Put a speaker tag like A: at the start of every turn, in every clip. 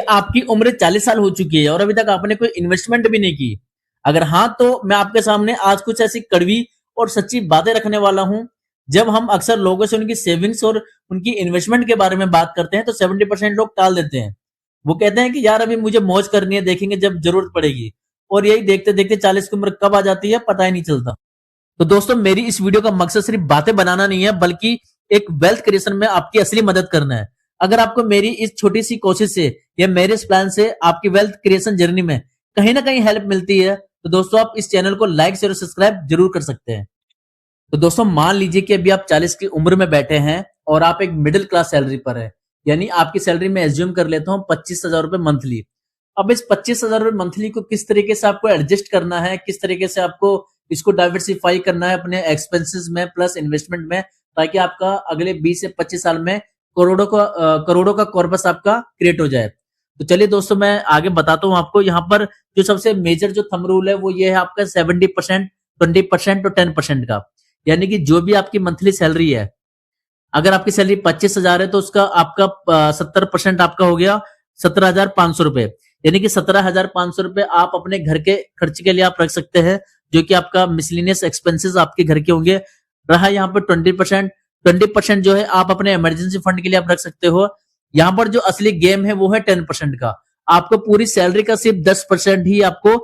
A: आपकी उम्र 40 साल हो चुकी है और अभी तक आपने कोई इन्वेस्टमेंट भी नहीं की। अगर हाँ, तो मैं आपके सामने आज कुछ ऐसी कड़वी और सच्ची बातें रखने वाला हूं। जब हम अक्सर लोगों से उनकी सेविंग्स और उनकी इन्वेस्टमेंट के बारे में बात करते हैं तो 70% लोग टाल देते हैं। वो कहते हैं कि यार अभी मुझे मौज करनी है, देखेंगे जब जरूरत पड़ेगी। और यही देखते देखते 40 की उम्र कब आ जाती है पता ही नहीं चलता। तो दोस्तों, मेरी इस वीडियो का मकसद सिर्फ बातें बनाना नहीं है, बल्कि एक वेल्थ क्रिएशन में आपकी असली मदद करना है। अगर आपको मेरी इस छोटी सी कोशिश से या मेरे इस प्लान से आपकी वेल्थ क्रिएशन जर्नी में कहीं ना कहीं हेल्प मिलती है तो दोस्तों आप इस चैनल को लाइक शेयर और सब्सक्राइब जरूर कर सकते हैं। तो दोस्तों, मान लीजिए कि अभी आप 40 की उम्र में बैठे हैं और आप एक मिडिल क्लास सैलरी पर है, यानी आपकी सैलरी में एज्यूम कर लेता हूं 25,000 रुपए मंथली। अब इस 25,000 रुपए मंथली को किस तरीके से आपको एडजस्ट करना है, किस तरीके से आपको इसको डाइवर्सिफाई करना है अपने एक्सपेंसेस में प्लस इन्वेस्टमेंट में, ताकि आपका अगले 20 से 25 साल में करोड़ों का कॉर्पस आपका क्रिएट हो जाए। तो चलिए दोस्तों, मैं आगे बताता हूं आपको। यहाँ पर जो सबसे मेजर जो थंब रूल है वो ये है आपका 70%, 20% और 10% का। यानी कि जो भी आपकी मंथली सैलरी है, अगर आपकी सैलरी 25,000 है तो उसका आपका 70% आपका हो गया 17,500 रुपए। यानी कि 17,500 रुपए आप अपने घर के खर्च के लिए आप रख सकते हैं, जो कि आपका मिसलिनियस एक्सपेंसेस आपके घर के होंगे। रहा यहाँ पर 20% जो है आप अपने इमरजेंसी फंड के लिए आप रख सकते हो। यहाँ पर जो असली गेम है वो है 10% का। आपको पूरी सैलरी का सिर्फ 10% ही आपको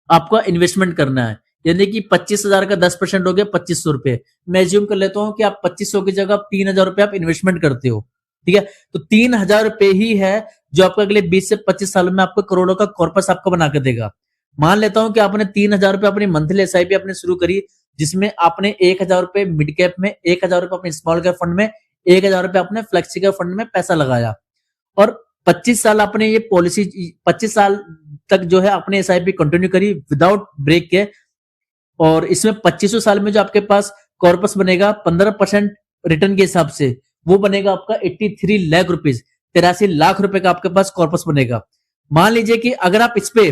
A: आपका इन्वेस्टमेंट करना है। यानी कि 25,000 का 10% हो गया 2,500 रुपए। मैं एज्यूम कर लेता हूं कि आप 2,500 की जगह 3,000 रुपए आप इन्वेस्टमेंट करते हो, ठीक है। तो 3,000 रुपए ही है जो आपको अगले 20 से 25 सालों में आपको करोड़ों का कॉर्पस आपको बना कर देगा। मान लेता हूं कि आपने 3,000 रुपए अपनी मंथली एसआईपी आपने शुरू करी, जिसमें आपने 1,000 रुपए मिड कैप में, 1,000 रुपए अपने स्मॉल कैप फंड में, 1,000 रुपए अपने फ्लेक्सी कैप फंड में पैसा लगाया। और 25 साल आपने ये पॉलिसी 25 साल तक जो है आपने एसआईपी कंटिन्यू करी विदाउट ब्रेक के। और इसमें 25वें साल में जो आपके पास कॉर्पस बनेगा 15% रिटर्न के हिसाब से, वो बनेगा आपका 83 लाख रुपीज, 83 लाख रुपए का आपके पास कॉर्पस बनेगा। मान लीजिए कि अगर आप इस पे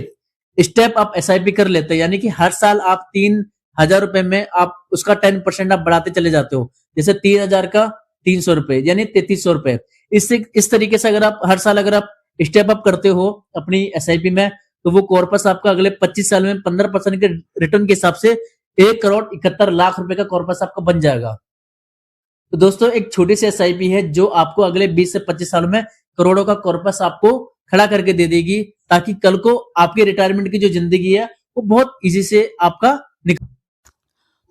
A: स्टेप आप एसआईपी कर लेते हैं, यानी कि हर साल आप 3,000 रुपए में आप उसका 10% आप बढ़ाते चले जाते हो। जैसे 3,000 का 300 रुपए यानी 3,300 रुपए। इस तरीके से अगर आप हर साल अगर आप स्टेप अप करते हो अपनी एसआईपी में, तो वो कॉर्पस आपका अगले 25 साल में 15% के रिटर्न के हिसाब से 1,71,00,000 रुपए का कॉर्पस आपका बन जाएगा। तो दोस्तों, एक छोटी सी एसआईपी है जो आपको अगले 20 से 25 सालों में करोड़ों का कॉर्पस आपको खड़ा करके दे देगी, ताकि कल को आपकी रिटायरमेंट की जो जिंदगी है वो बहुत इजी से आपका निकल।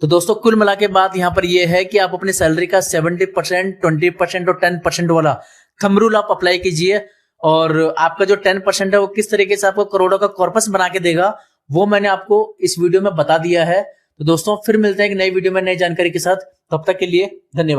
A: तो दोस्तों, कुल मिला के बात यहाँ पर यह है कि आप अपनी सैलरी का 70%, 20% और 10% वाला थंब रूल आप अप्लाई कीजिए। और आपका जो 10% है वो किस तरीके से आपको करोड़ों का कॉर्पस बना के देगा, वो मैंने आपको इस वीडियो में बता दिया है। तो दोस्तों, फिर मिलते हैं एक नई वीडियो में नई जानकारी के साथ। तब तक के लिए धन्यवाद।